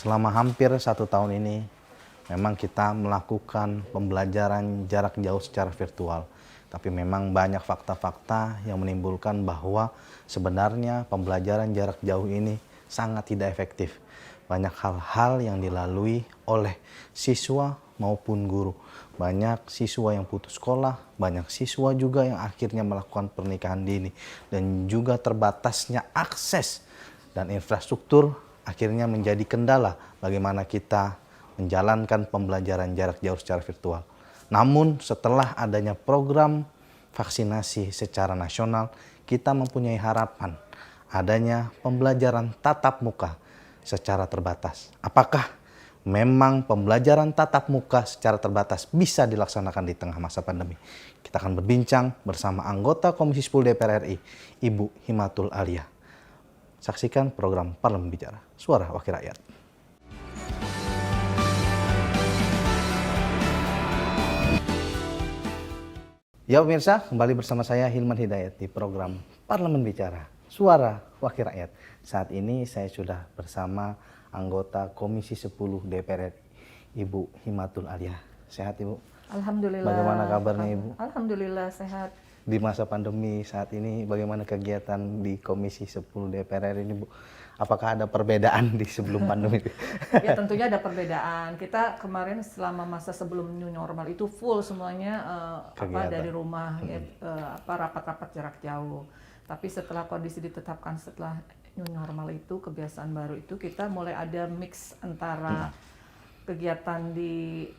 Selama hampir 1 tahun ini, memang kita melakukan pembelajaran jarak jauh secara virtual. Tapi memang banyak fakta-fakta yang menimbulkan bahwa sebenarnya pembelajaran jarak jauh ini sangat tidak efektif. Banyak hal-hal yang dilalui oleh siswa maupun guru. Banyak siswa yang putus sekolah, banyak siswa juga yang akhirnya melakukan pernikahan dini. Dan juga terbatasnya akses dan infrastruktur akhirnya menjadi kendala bagaimana kita menjalankan pembelajaran jarak jauh secara virtual. Namun setelah adanya program vaksinasi secara nasional, kita mempunyai harapan adanya pembelajaran tatap muka secara terbatas. Apakah memang pembelajaran tatap muka secara terbatas bisa dilaksanakan di tengah masa pandemi? Kita akan berbincang bersama anggota Komisi 10 DPR RI, Ibu Himatul Aliyah. Saksikan program Parlemen Bicara, Suara Wakil Rakyat. Ya pemirsa, kembali bersama saya Hilman Hidayat di program Parlemen Bicara, Suara Wakil Rakyat. Saat ini saya sudah bersama anggota Komisi 10 DPR RI, Ibu Himatul Aliyah. Sehat Ibu? Alhamdulillah. Bagaimana kabarnya Ibu? Alhamdulillah sehat. Di masa pandemi saat ini bagaimana kegiatan di Komisi 10 DPR RI ini Bu? Apakah ada perbedaan di sebelum pandemi? Ya tentunya ada perbedaan. Kita kemarin selama masa sebelum new normal itu full semuanya dari rumah, rapat-rapat jarak jauh. Tapi setelah kondisi ditetapkan setelah new normal itu, kebiasaan baru itu, kita mulai ada mix antara kegiatan di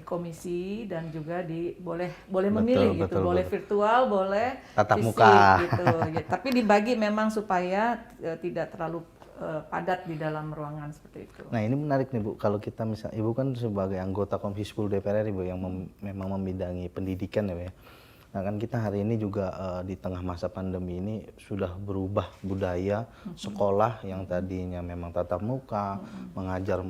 komisi dan juga boleh memilih gitu, boleh virtual, boleh tatap fisik, muka gitu. Ya, tapi dibagi memang supaya tidak terlalu padat di dalam ruangan seperti itu. Nah ini menarik nih Bu, kalau kita misalnya Ibu kan sebagai anggota Komisi 10 DPR RI Bu yang memang membidangi pendidikan ya Bu ya. Nah kan kita hari ini juga di tengah masa pandemi ini sudah berubah budaya sekolah yang tadinya memang tatap muka, mengajar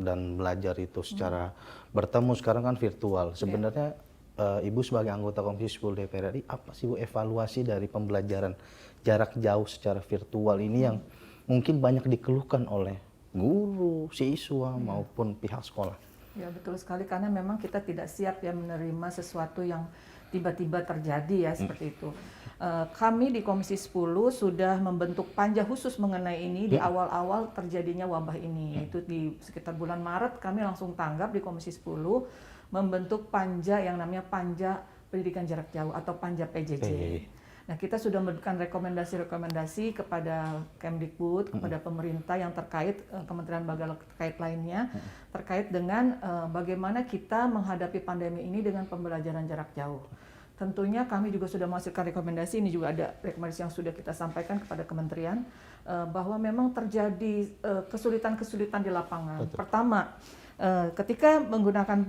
dan belajar itu secara bertemu, sekarang kan virtual. Sebenarnya Ibu sebagai anggota Komisi 10 DPR RI, apa sih Bu evaluasi dari pembelajaran jarak jauh secara virtual ini yang mungkin banyak dikeluhkan oleh guru, siswa maupun pihak sekolah? Ya betul sekali, karena memang kita tidak siap ya menerima sesuatu yang tiba-tiba terjadi ya seperti itu. Kami di Komisi 10 sudah membentuk panja khusus mengenai ini di awal-awal terjadinya wabah ini, yaitu di sekitar bulan Maret kami langsung tanggap di Komisi 10 membentuk panja yang namanya Panja Pendidikan Jarak Jauh atau Panja PJJ. Nah, kita sudah memberikan rekomendasi-rekomendasi kepada Kemdikbud, kepada pemerintah yang terkait, kementerian lembaga terkait lainnya, terkait dengan bagaimana kita menghadapi pandemi ini dengan pembelajaran jarak jauh. Tentunya kami juga sudah menghasilkan rekomendasi, ini juga ada rekomendasi yang sudah kita sampaikan kepada kementerian, bahwa memang terjadi kesulitan-kesulitan di lapangan. Betul. Pertama, ketika menggunakan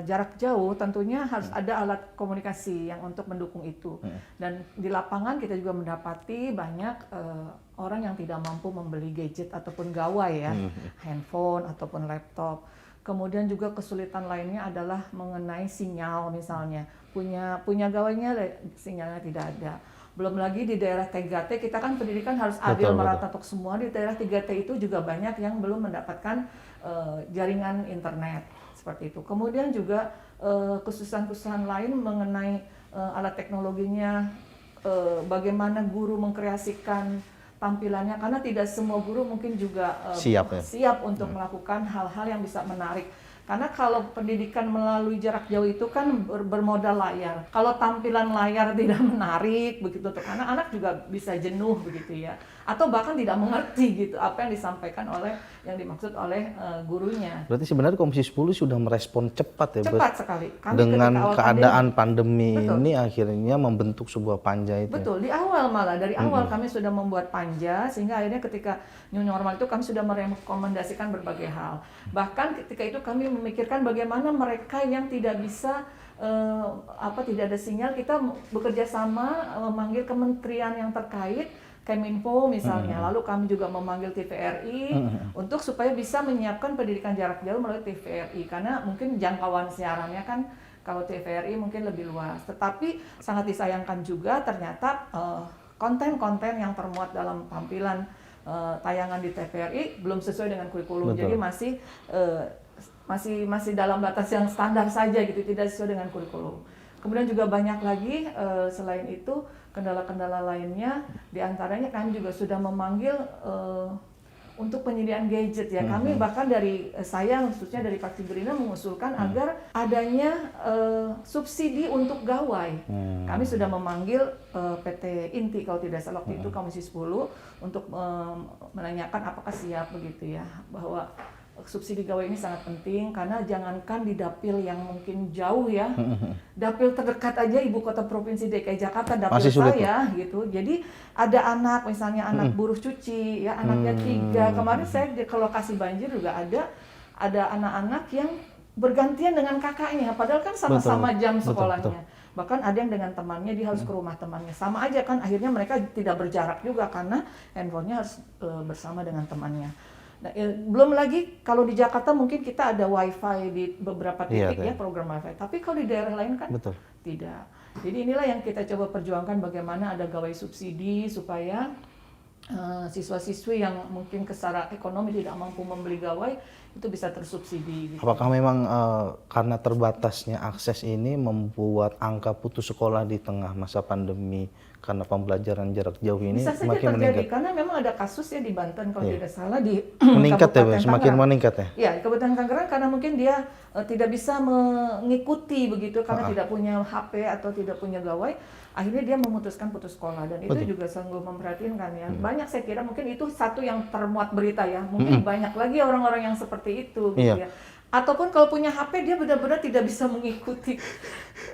jarak jauh tentunya harus ada alat komunikasi yang untuk mendukung itu. Dan di lapangan kita juga mendapati banyak orang yang tidak mampu membeli gadget ataupun gawai ya, handphone ataupun laptop. Kemudian juga kesulitan lainnya adalah mengenai sinyal, misalnya punya gawainya sinyalnya tidak ada. Belum lagi di daerah 3T kita kan pendidikan harus adil merata untuk semua. Di daerah 3T itu juga banyak yang belum mendapatkan jaringan internet seperti itu. Kemudian juga kesusahan-kesusahan lain mengenai alat teknologinya, bagaimana guru mengkreasikan tampilannya, karena tidak semua guru mungkin juga siap untuk melakukan hal-hal yang bisa menarik. Karena kalau pendidikan melalui jarak jauh itu kan bermodal layar. Kalau tampilan layar tidak menarik begitu untuk anak-anak juga bisa jenuh begitu ya. Atau bahkan tidak mengerti gitu apa yang disampaikan yang dimaksud oleh gurunya. Berarti sebenarnya Komisi 10 sudah merespon cepat ya. Cepat sekali. Dengan keadaan pandemi ini akhirnya membentuk sebuah panja itu. Betul, di awal malah dari awal kami sudah membuat panja, sehingga akhirnya ketika new normal itu kami sudah merekomendasikan berbagai hal. Bahkan ketika itu kami memikirkan bagaimana mereka yang tidak bisa tidak ada sinyal, kita bekerja sama memanggil kementerian yang terkait, Keminfo misalnya, lalu kami juga memanggil TVRI untuk supaya bisa menyiapkan pendidikan jarak jauh melalui TVRI, karena mungkin jangkauan siarannya kan kalau TVRI mungkin lebih luas. Tetapi sangat disayangkan juga ternyata konten-konten yang termuat dalam tampilan tayangan di TVRI belum sesuai dengan kurikulum. Betul. Jadi masih dalam batas yang standar saja gitu, tidak sesuai dengan kurikulum. Kemudian juga banyak lagi selain itu kendala-kendala lainnya, diantaranya kami juga sudah memanggil untuk penyediaan gadget ya. Kami bahkan dari saya khususnya dari Fraksi Gerindra mengusulkan agar adanya subsidi untuk gawai. Kami sudah memanggil PT Inti kalau tidak salah waktu itu Komisi 10 untuk menanyakan apakah siap begitu ya, bahwa subsidi gawai ini sangat penting karena jangankan di dapil yang mungkin jauh ya, dapil terdekat aja ibu kota provinsi DKI Jakarta dapil Masih sulit, saya gitu. Jadi ada anak misalnya anak buruh cuci ya, anaknya 3. Kemarin saya ke lokasi banjir juga ada anak-anak yang bergantian dengan kakaknya, padahal kan sama-sama jam sekolahnya. Betul. Bahkan ada yang dengan temannya, dia harus ke rumah temannya. Sama aja kan, akhirnya mereka tidak berjarak juga karena handphonenya harus bersama dengan temannya. Nah, belum lagi kalau di Jakarta mungkin kita ada wifi di beberapa titik ya, program wifi. Tapi kalau di daerah lain kan tidak. Jadi inilah yang kita coba perjuangkan, bagaimana ada gawai subsidi supaya siswa-siswi yang mungkin secara ekonomi tidak mampu membeli gawai itu bisa tersubsidi. Gitu. Apakah memang karena terbatasnya akses ini membuat angka putus sekolah di tengah masa pandemi karena pembelajaran jarak jauh ini bisa saja semakin terjadi, meningkat? Karena memang ada kasus ya di Banten kalau tidak salah di meningkat ya, Kabupaten semakin Tangerang. meningkat ya? Ya, di Kabupaten Tangerang karena mungkin dia tidak bisa mengikuti begitu karena tidak punya HP atau tidak punya gawai, akhirnya dia memutuskan putus sekolah dan itu juga sungguh memprihatinkan ya. Banyak saya kira mungkin itu satu yang termuat berita ya, mungkin banyak lagi orang-orang yang seperti itu gitu ya. Ataupun kalau punya HP dia benar-benar tidak bisa mengikuti.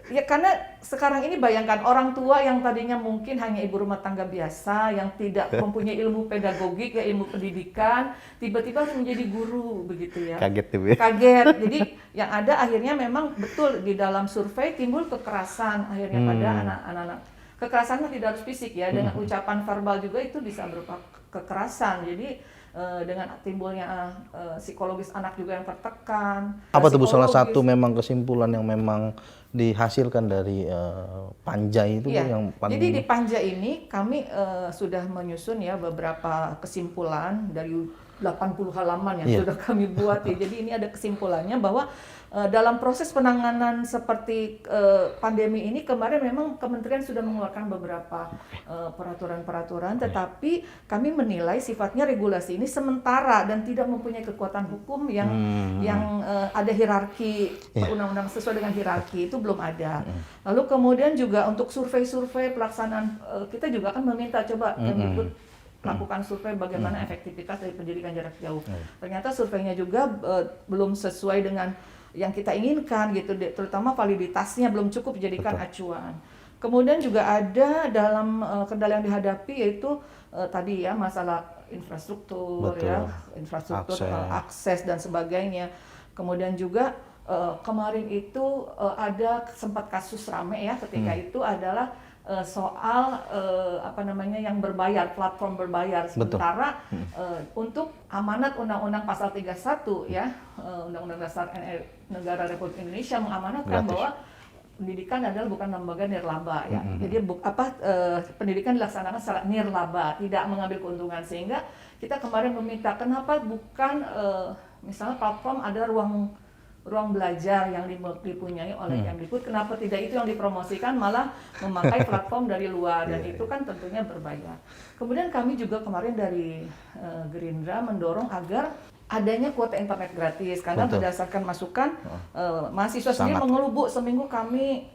Ya karena sekarang ini bayangkan orang tua yang tadinya mungkin hanya ibu rumah tangga biasa yang tidak mempunyai ilmu pedagogik ya, ilmu pendidikan, tiba-tiba harus menjadi guru begitu ya. Kaget tuh ya. Kaget. Jadi yang ada akhirnya memang betul di dalam survei timbul kekerasan akhirnya pada anak-anak. Kekerasannya tidak harus fisik ya, dengan ucapan verbal juga itu bisa berupa kekerasan. Jadi dengan timbulnya psikologis anak juga yang tertekan. Apa tuh Bu salah satu memang kesimpulan yang memang dihasilkan dari Panja itu yang paling... Jadi di Panja ini kami sudah menyusun ya beberapa kesimpulan dari 80 halaman yang sudah kami buat ya. Jadi ini ada kesimpulannya bahwa dalam proses penanganan seperti pandemi ini kemarin memang Kementerian sudah mengeluarkan beberapa peraturan-peraturan, tetapi kami menilai sifatnya regulasi ini sementara dan tidak mempunyai kekuatan hukum yang ada hierarki undang-undang sesuai dengan hierarki itu belum ada. Lalu kemudian juga untuk survei-survei pelaksanaan kita juga akan meminta coba Kemdikbud lakukan survei bagaimana efektivitas dari pendidikan jarak jauh. Ternyata surveinya juga belum sesuai dengan yang kita inginkan gitu, terutama validitasnya belum cukup dijadikan acuan. Kemudian juga ada dalam kendala yang dihadapi yaitu tadi ya masalah infrastruktur ya, akses dan sebagainya. Kemudian juga kemarin itu ada sempat kasus rame ya ketika itu adalah soal yang berbayar, platform berbayar. Sementara untuk amanat Undang-Undang Pasal 31 ya, Undang-Undang Dasar Negara Republik Indonesia mengamanatkan bahwa pendidikan adalah bukan lembaga nirlaba ya. Jadi pendidikan dilaksanakan secara nirlaba, tidak mengambil keuntungan, sehingga kita kemarin meminta kenapa bukan misalnya platform ada ruang belajar yang dipunyai oleh Kemdikbud, kenapa tidak itu yang dipromosikan, malah memakai platform dari luar, dan itu kan tentunya berbayar. Kemudian kami juga kemarin dari Gerindra mendorong agar adanya kuota internet gratis, karena berdasarkan masukan mahasiswa sendiri mengeluh, Bu, seminggu kami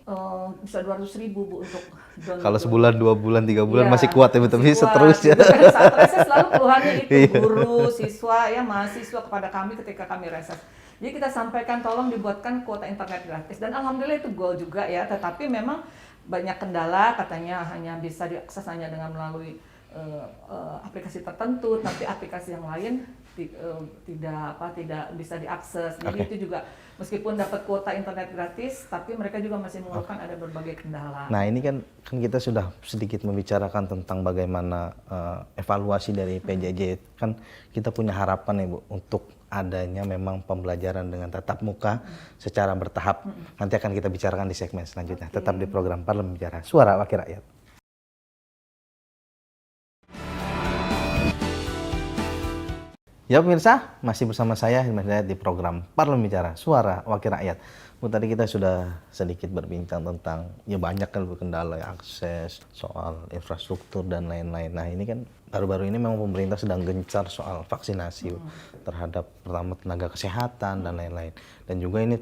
bisa 200.000 Bu untuk download. Kalau sebulan, 2 bulan, 3 bulan masih kuat ya, tapi seterusnya. Saat reses selalu keluhannya itu guru, siswa, ya mahasiswa kepada kami ketika kami reses. Jadi kita sampaikan tolong dibuatkan kuota internet gratis, dan alhamdulillah itu goal juga ya, tetapi memang banyak kendala, katanya hanya bisa diakses hanya dengan melalui aplikasi tertentu, tapi aplikasi yang lain tidak bisa diakses. Jadi itu juga meskipun dapat kuota internet gratis, tapi mereka juga masih mengeluhkan ada berbagai kendala. Nah ini kan kita sudah sedikit membicarakan tentang bagaimana evaluasi dari PJJ. Kan kita punya harapan ya Bu untuk adanya memang pembelajaran dengan tatap muka secara bertahap. Nanti akan kita bicarakan di segmen selanjutnya. Tetap di program Parlemen Bicara, Suara Wakil Rakyat. Ya pemirsa, masih bersama saya Hilman Hidayat di program Parlemen Bicara, Suara Wakil Rakyat. Bu, tadi kita sudah sedikit berbincang tentang ya banyak kan kendala akses, soal infrastruktur dan lain-lain. Nah ini kan baru-baru ini memang pemerintah sedang gencar soal vaksinasi Bu, terhadap pertama tenaga kesehatan dan lain-lain. Dan juga ini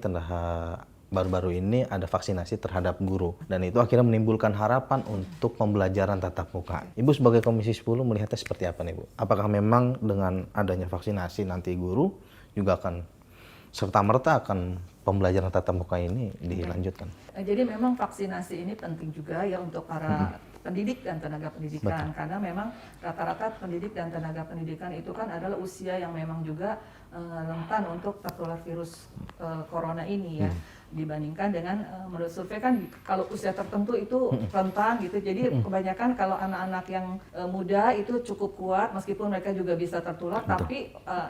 baru-baru ini ada vaksinasi terhadap guru dan itu akhirnya menimbulkan harapan untuk pembelajaran tatap muka. Ibu sebagai Komisi 10 melihatnya seperti apa nih Bu? Apakah memang dengan adanya vaksinasi nanti guru juga akan serta-merta akan pembelajaran tatap muka ini dilanjutkan? Jadi memang vaksinasi ini penting juga ya untuk para pendidik dan tenaga pendidikan. Betul. Karena memang rata-rata pendidik dan tenaga pendidikan itu kan adalah usia yang memang juga rentan untuk tertular virus corona ini ya. Dibandingkan dengan menurut survei kan kalau usia tertentu itu rentan gitu. Jadi kebanyakan kalau anak-anak yang muda itu cukup kuat meskipun mereka juga bisa tertular. Betul. Tapi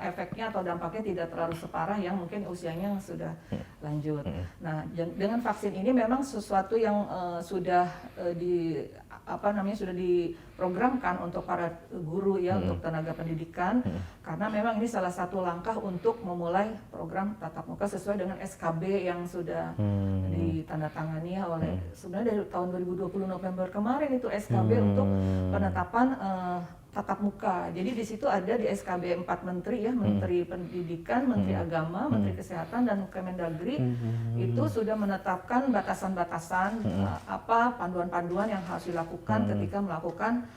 efeknya atau dampaknya tidak terlalu separah yang mungkin usianya sudah lanjut. Nah, dengan vaksin ini memang sesuatu yang sudah sudah diprogramkan untuk para guru ya, untuk tenaga pendidikan, karena memang ini salah satu langkah untuk memulai program tatap muka sesuai dengan SKB yang sudah ditandatangani oleh sebenarnya dari tahun 2020 November kemarin itu SKB untuk penetapan tatap muka. Jadi di situ ada di SKB 4 menteri ya, Menteri Pendidikan, Menteri Agama, Menteri Kesehatan dan Kemendagri itu sudah menetapkan batasan-batasan panduan-panduan yang harus dilakukan ketika melakukan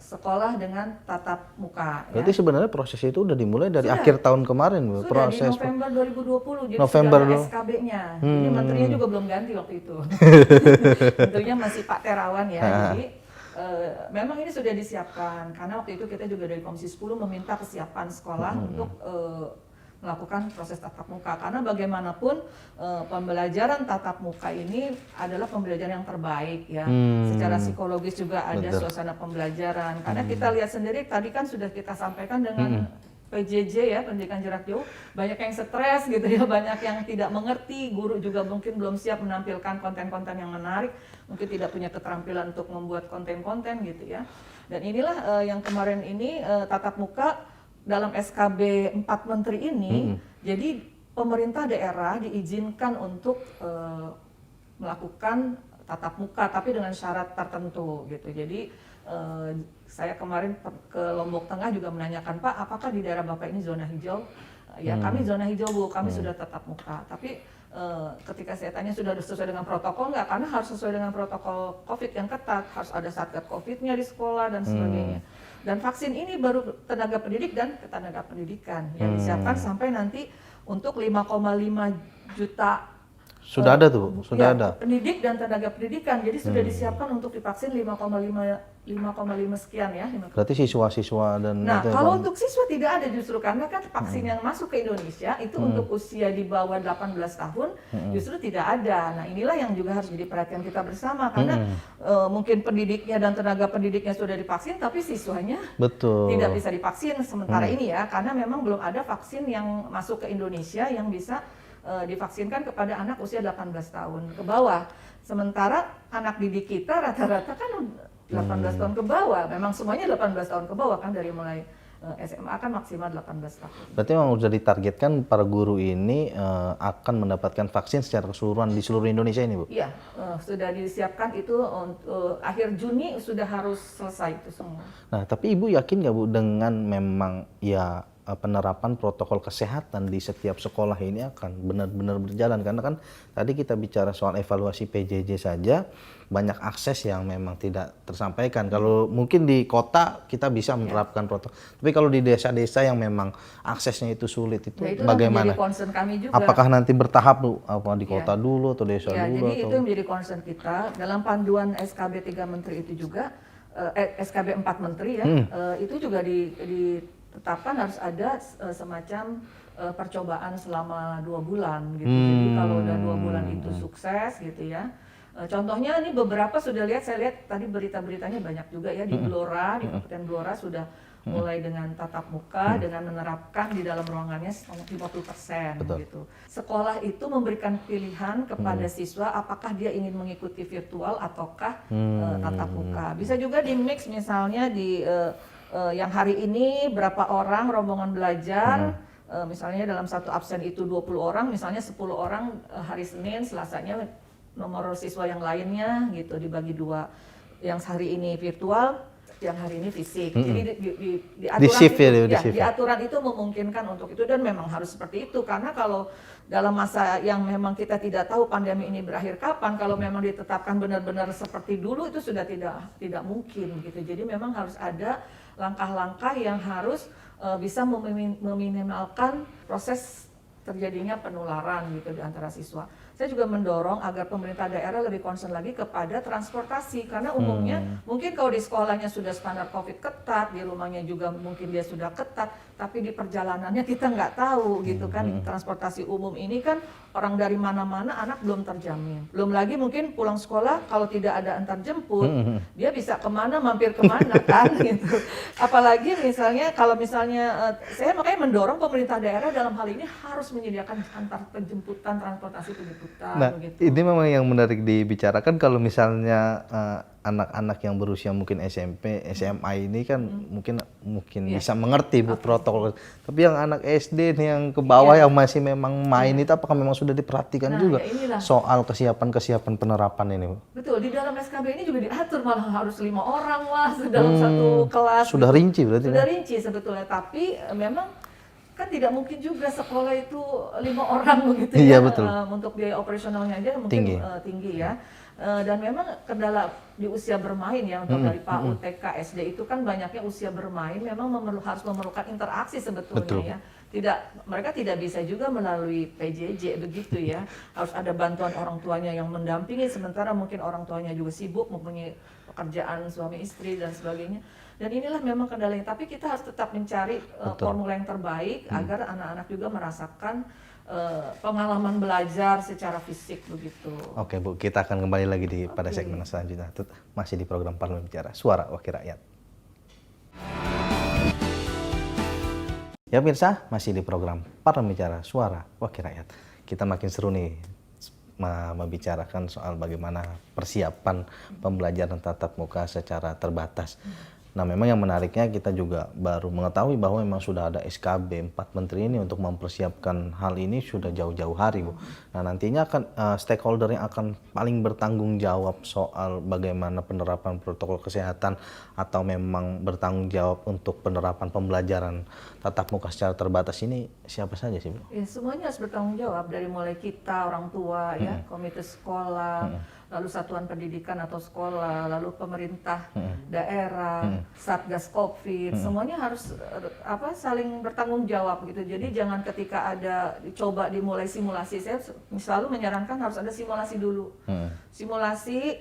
sekolah dengan tatap muka. Berarti sebenarnya proses itu udah dimulai dari akhir tahun kemarin Bu? Sudah Proses di November 2020, jadi November sudah ada SKB-nya. Jadi menterinya juga belum ganti waktu itu. Menterinya masih Pak Terawan ya. Jadi memang ini sudah disiapkan karena waktu itu kita juga dari Komisi 10 meminta kesiapan sekolah untuk melakukan proses tatap muka karena bagaimanapun pembelajaran tatap muka ini adalah pembelajaran yang terbaik ya. Secara psikologis juga ada suasana pembelajaran karena kita lihat sendiri tadi kan sudah kita sampaikan dengan PJJ ya, pendidikan jarak jauh, banyak yang stres gitu ya, banyak yang tidak mengerti, guru juga mungkin belum siap menampilkan konten-konten yang menarik, mungkin tidak punya keterampilan untuk membuat konten-konten gitu ya. Dan inilah yang kemarin ini tatap muka dalam SKB 4 menteri ini, jadi pemerintah daerah diizinkan untuk melakukan tatap muka tapi dengan syarat tertentu gitu. Jadi saya kemarin ke Lombok Tengah juga menanyakan, Pak, apakah di daerah Bapak ini zona hijau? Ya kami zona hijau Bu, kami sudah tatap muka. Tapi ketika saya tanya sudah sesuai dengan protokol nggak? Karena harus sesuai dengan protokol COVID yang ketat, harus ada satgas COVID-nya di sekolah dan sebagainya. Dan vaksin ini baru tenaga pendidik dan ketenaga pendidikan yang disiapkan sampai nanti untuk 5,5 juta. Sudah ada tuh, sudah ada. Pendidik dan tenaga pendidikan, jadi sudah disiapkan untuk divaksin 5,5 sekian ya. Berarti siswa-siswa dan nah kalau untuk siswa tidak ada justru karena kan vaksin yang masuk ke Indonesia itu untuk usia di bawah 18 tahun justru tidak ada. Nah inilah yang juga harus jadi perhatian kita bersama karena mungkin pendidiknya dan tenaga pendidiknya sudah divaksin tapi siswanya tidak bisa divaksin sementara ini ya karena memang belum ada vaksin yang masuk ke Indonesia yang bisa divaksinkan kepada anak usia 18 tahun ke bawah. Sementara anak didik kita rata-rata kan 18 tahun ke bawah. Memang semuanya 18 tahun ke bawah kan dari mulai SMA kan maksimal 18 tahun. Berarti memang sudah ditargetkan para guru ini akan mendapatkan vaksin secara keseluruhan di seluruh Indonesia ini Bu? Iya, sudah disiapkan itu akhir Juni sudah harus selesai itu semua. Nah tapi Ibu yakin nggak Bu dengan memang ya penerapan protokol kesehatan di setiap sekolah ini akan benar-benar berjalan karena kan tadi kita bicara soal evaluasi PJJ saja banyak akses yang memang tidak tersampaikan. Kalau mungkin di kota kita bisa menerapkan protokol, tapi kalau di desa-desa yang memang aksesnya itu sulit itu bagaimana? Concern kami juga. Apakah nanti bertahap Bu? Apa di kota dulu atau desa dulu? Jadi itu yang menjadi concern kita dalam panduan SKB 3 menteri itu juga SKB 4 menteri ya itu juga ditetapkan harus ada semacam percobaan selama 2 bulan gitu. Jadi kalau udah 2 bulan itu sukses gitu ya. Contohnya ini beberapa sudah lihat, saya lihat tadi berita-beritanya banyak juga ya di Blora, di Kabupaten Blora sudah mulai dengan tatap muka dengan menerapkan di dalam ruangannya 50% gitu. Sekolah itu memberikan pilihan kepada siswa apakah dia ingin mengikuti virtual ataukah tatap muka. Bisa juga di mix misalnya di yang hari ini berapa orang rombongan belajar, misalnya dalam satu absen itu 20 orang, misalnya 10 orang hari Senin, Selasanya nomor siswa yang lainnya gitu dibagi dua. Yang hari ini virtual, yang hari ini fisik. Jadi di aturan shift itu, ya, di aturan itu memungkinkan untuk itu dan memang harus seperti itu karena kalau dalam masa yang memang kita tidak tahu pandemi ini berakhir kapan, kalau memang ditetapkan benar-benar seperti dulu itu sudah tidak mungkin gitu. Jadi memang harus ada langkah-langkah yang harus bisa meminimalkan proses terjadinya penularan gitu di antara siswa. Saya juga mendorong agar pemerintah daerah lebih concern lagi kepada transportasi karena umumnya mungkin kalau di sekolahnya sudah standar COVID ketat, di rumahnya juga mungkin dia sudah ketat, tapi di perjalanannya kita nggak tahu gitu kan. Transportasi umum ini kan orang dari mana-mana anak belum terjamin. Belum lagi mungkin pulang sekolah kalau tidak ada antar jemput, dia bisa kemana mampir kemana kan gitu. Apalagi misalnya kalau misalnya saya makanya mendorong pemerintah daerah dalam hal ini harus menyediakan antar penjemputan transportasi penjemputan. Nah, begitu. ini memang yang menarik dibicarakan kalau misalnya anak-anak yang berusia mungkin SMP, SMA ini kan mungkin bisa mengerti Bu protokol. Tapi yang anak SD nih yang ke bawah yang masih memang main itu apakah memang sudah diperhatikan juga soal kesiapan penerapan ini, Bu? Betul, di dalam SKB ini juga diatur malah harus 5 orang lah dalam satu kelas. Sudah rinci berarti. Sudah rinci sebetulnya, tapi memang kan tidak mungkin juga sekolah itu 5 orang begitu Iya, ya. betul. Untuk biaya operasionalnya aja mungkin tinggi ya. Dan memang kendala di usia bermain ya untuk dari PAUD, TK, SD itu kan banyaknya usia bermain memang harus memerlukan interaksi sebetulnya ya. Mereka tidak bisa juga melalui PJJ begitu ya. Harus ada bantuan orang tuanya yang mendampingi sementara mungkin orang tuanya juga sibuk mempunyai pekerjaan suami istri dan sebagainya. Dan inilah memang kendalanya, tapi kita harus tetap mencari formula yang terbaik agar anak-anak juga merasakan pengalaman belajar secara fisik begitu. Oke Bu, kita akan kembali lagi pada segmen selanjutnya. Masih di program Parlemen Bicara, Suara Wakil Rakyat. Ya pemirsa, masih di program Parlemen Bicara, Suara Wakil Rakyat. Kita makin seru nih membicarakan soal bagaimana persiapan pembelajaran tatap muka secara terbatas. Nah memang yang menariknya kita juga baru mengetahui bahwa memang sudah ada SKB 4 Menteri ini untuk mempersiapkan hal ini sudah jauh-jauh hari Bu. Nah nantinya akan stakeholder yang akan paling bertanggung jawab soal bagaimana penerapan protokol kesehatan atau memang bertanggung jawab untuk penerapan pembelajaran tatap muka secara terbatas ini siapa saja sih Bu? Ya, semuanya harus bertanggung jawab dari mulai kita orang tua ya, komite sekolah, lalu satuan pendidikan atau sekolah, lalu pemerintah daerah, Satgas Covid, semuanya harus saling bertanggung jawab gitu. Jadi jangan ketika ada dicoba dimulai simulasi, saya selalu menyarankan harus ada simulasi dulu. Simulasi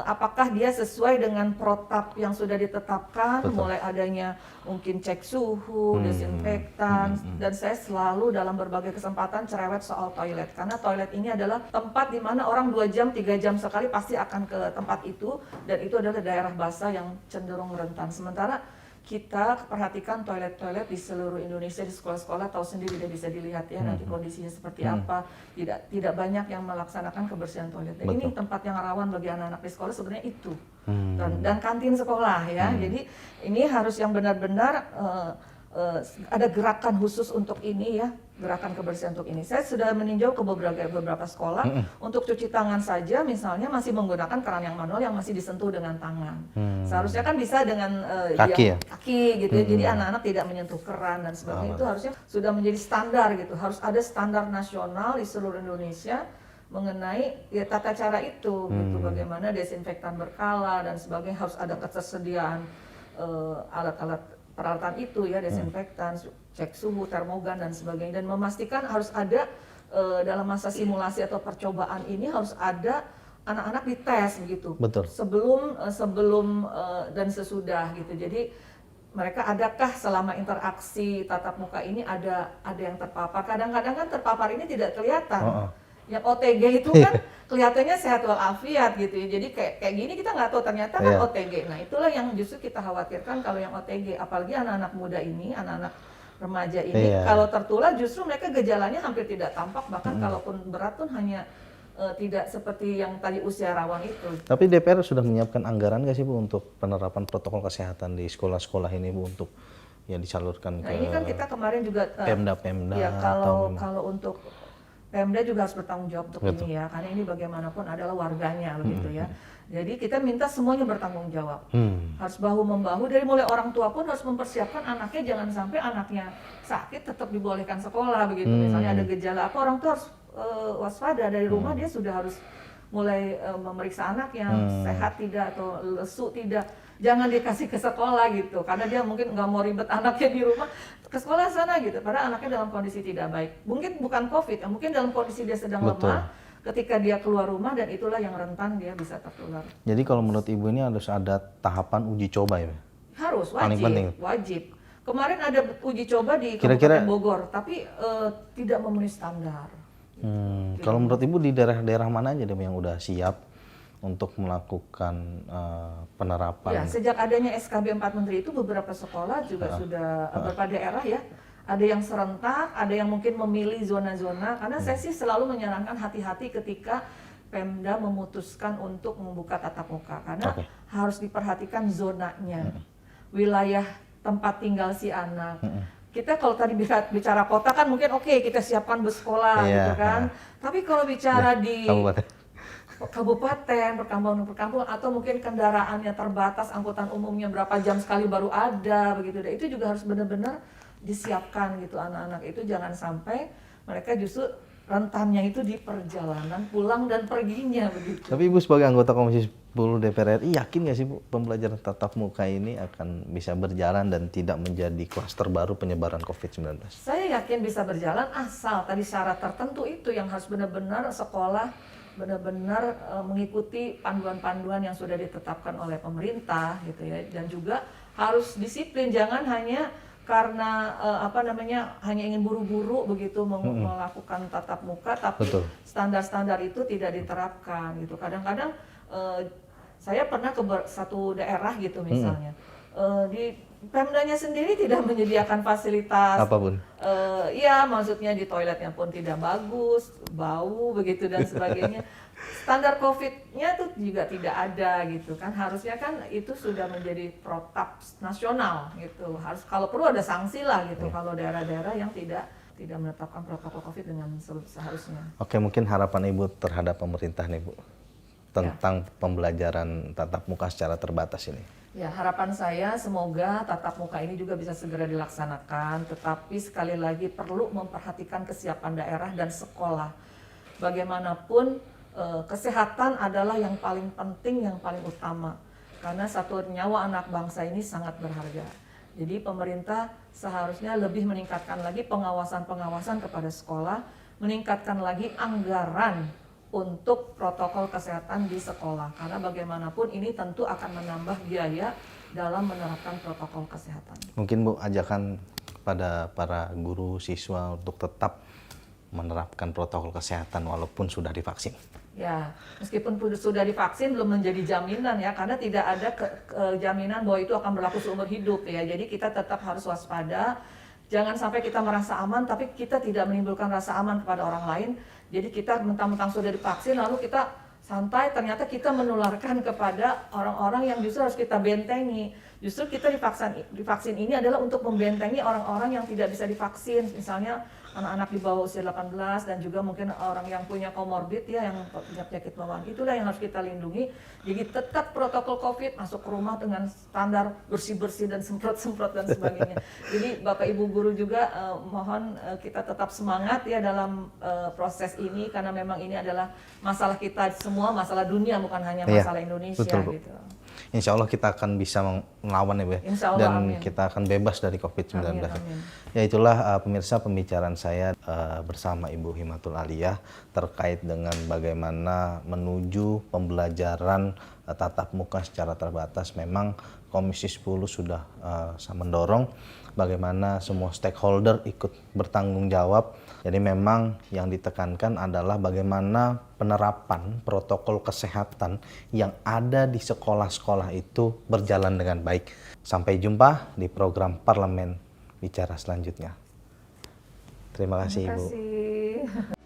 apakah dia sesuai dengan protap yang sudah ditetapkan, mulai adanya mungkin cek suhu, desinfektan, dan saya selalu dalam berbagai kesempatan cerewet soal toilet, karena toilet ini adalah tempat di mana orang 2 jam, 3 jam sekali pasti akan ke tempat itu, dan itu adalah daerah basah yang cenderung rentan. Sementara kita perhatikan toilet-toilet di seluruh Indonesia, di sekolah-sekolah tahu sendiri, udah bisa dilihat ya nanti kondisinya seperti apa. Tidak banyak yang melaksanakan kebersihan toilet. Dan ini tempat yang rawan bagi anak-anak di sekolah sebenarnya itu. Dan kantin sekolah ya. Jadi ini harus yang benar-benar ada gerakan khusus untuk ini ya, gerakan kebersihan untuk ini. Saya sudah meninjau ke beberapa sekolah untuk cuci tangan saja misalnya masih menggunakan keran yang manual yang masih disentuh dengan tangan. Seharusnya kan bisa dengan kaki gitu ya. Jadi anak-anak tidak menyentuh keran dan sebagainya. Itu harusnya sudah menjadi standar gitu. Harus ada standar nasional di seluruh Indonesia mengenai ya tata cara itu gitu, bagaimana desinfektan berkala dan sebagainya, harus ada ketersediaan alat-alat peralatan itu ya, desinfektan, cek suhu, termogan dan sebagainya, dan memastikan harus ada dalam masa simulasi atau percobaan ini harus ada anak-anak dites begitu. Betul. Sebelum dan sesudah gitu. Jadi mereka adakah selama interaksi tatap muka ini ada yang terpapar? Kadang-kadang kan terpapar ini tidak kelihatan. Yang OTG itu kan kelihatannya sehat walafiat gitu ya. Jadi kayak gini kita nggak tahu ternyata kan OTG. Nah itulah yang justru kita khawatirkan kalau yang OTG, apalagi anak-anak muda ini, anak-anak remaja ini, kalau tertular justru mereka gejalanya hampir tidak tampak, bahkan kalaupun berat pun hanya tidak seperti yang tadi usia rawan itu. Tapi DPR sudah menyiapkan anggaran nggak sih Bu untuk penerapan protokol kesehatan di sekolah-sekolah ini Bu untuk ya disalurkan Nah ke ini kan kita kemarin juga Pemda-Pemda ya atau kalau untuk Pemda juga harus bertanggung jawab untuk ini ya, karena ini bagaimanapun adalah warganya begitu ya. Jadi kita minta semuanya bertanggung jawab, harus bahu membahu, dari mulai orang tua pun harus mempersiapkan anaknya, jangan sampai anaknya sakit tetap dibolehkan sekolah begitu. Misalnya ada gejala apa, orang tua harus waspada dari rumah, dia sudah harus mulai memeriksa anaknya sehat tidak atau lesu tidak. Jangan dikasih ke sekolah gitu, karena dia mungkin nggak mau ribet anaknya di rumah, ke sekolah sana gitu, padahal anaknya dalam kondisi tidak baik. Mungkin bukan COVID, mungkin dalam kondisi dia sedang lemah, ketika dia keluar rumah, dan itulah yang rentan dia bisa tertular. Jadi kalau menurut Ibu ini harus ada tahapan uji coba ya? Harus, Paling penting. wajib. Kemarin ada uji coba di Kira-kira- Kabupaten Bogor, tapi tidak memenuhi standar. Kalau menurut Ibu di daerah-daerah mana aja deh yang udah siap untuk melakukan penerapan? Ya, sejak adanya SKB 4 Menteri itu beberapa sekolah juga sudah, beberapa daerah ya, ada yang serentak, ada yang mungkin memilih zona-zona, karena saya sih selalu menyarankan hati-hati ketika Pemda memutuskan untuk membuka tatap muka, karena harus diperhatikan zonanya, wilayah tempat tinggal si anak. Kita kalau tadi bicara kota kan mungkin oke, kita siapkan bus sekolah gitu kan, tapi kalau bicara di kabupaten, perkampungan atau mungkin kendaraannya terbatas, angkutan umumnya berapa jam sekali baru ada begitu deh. Itu juga harus benar-benar disiapkan gitu, anak-anak itu jangan sampai mereka justru rentannya itu di perjalanan pulang dan perginya begitu. Tapi Ibu sebagai anggota Komisi 10 DPR RI yakin nggak sih Bu pembelajaran tatap muka ini akan bisa berjalan dan tidak menjadi klaster baru penyebaran COVID-19? Saya yakin bisa berjalan, asal tadi syarat tertentu itu yang harus benar-benar sekolah benar-benar mengikuti panduan-panduan yang sudah ditetapkan oleh pemerintah gitu ya, dan juga harus disiplin, jangan hanya karena hanya ingin buru-buru begitu melakukan tatap muka, tapi standar-standar itu tidak diterapkan gitu. Kadang-kadang saya pernah ke satu daerah gitu misalnya, di Pemdanya sendiri tidak menyediakan fasilitas apapun. Iya, maksudnya di toiletnya pun tidak bagus, bau begitu dan sebagainya. Standar COVID-nya tuh juga tidak ada gitu kan. Harusnya kan itu sudah menjadi protap nasional gitu. Harus kalau perlu ada sanksi lah gitu kalau daerah-daerah yang tidak menetapkan protokol COVID dengan seharusnya. Oke, mungkin harapan Ibu terhadap pemerintah nih Bu tentang pembelajaran tatap muka secara terbatas ini. Ya, harapan saya semoga tatap muka ini juga bisa segera dilaksanakan, tetapi sekali lagi perlu memperhatikan kesiapan daerah dan sekolah. Bagaimanapun kesehatan adalah yang paling penting, yang paling utama. Karena satu nyawa anak bangsa ini sangat berharga. Jadi pemerintah seharusnya lebih meningkatkan lagi pengawasan-pengawasan kepada sekolah, meningkatkan lagi anggaran untuk protokol kesehatan di sekolah, karena bagaimanapun ini tentu akan menambah biaya dalam menerapkan protokol kesehatan. Mungkin Bu ajakan kepada para guru siswa untuk tetap menerapkan protokol kesehatan walaupun sudah divaksin. Ya, meskipun sudah divaksin belum menjadi jaminan ya, karena tidak ada jaminan bahwa itu akan berlaku seumur hidup ya. Jadi kita tetap harus waspada. Jangan sampai kita merasa aman, tapi kita tidak menimbulkan rasa aman kepada orang lain. Jadi kita mentang-mentang sudah divaksin, lalu kita santai, ternyata kita menularkan kepada orang-orang yang justru harus kita bentengi. Justru kita divaksin ini adalah untuk membentengi orang-orang yang tidak bisa divaksin. Misalnya anak-anak di bawah usia 18 dan juga mungkin orang yang punya komorbid ya, yang punya penyakit bawaan. Itulah yang harus kita lindungi. Jadi tetap protokol COVID, masuk ke rumah dengan standar bersih-bersih dan semprot-semprot dan sebagainya. Jadi Bapak Ibu guru juga mohon kita tetap semangat ya dalam proses ini, karena memang ini adalah masalah kita semua, masalah dunia, bukan hanya masalah Indonesia. Betul, gitu. Insya Allah kita akan bisa melawan ya Bu, dan amin. Kita akan bebas dari COVID-19. Amin, amin. Ya itulah pemirsa pembicaraan saya bersama Ibu Himatul Aliyah terkait dengan bagaimana menuju pembelajaran tatap muka secara terbatas. Memang Komisi 10 sudah mendorong bagaimana semua stakeholder ikut bertanggung jawab. Jadi memang yang ditekankan adalah bagaimana penerapan protokol kesehatan yang ada di sekolah-sekolah itu berjalan dengan baik. Sampai jumpa di program Parlemen Bicara selanjutnya. Terima kasih Ibu. Terima kasih.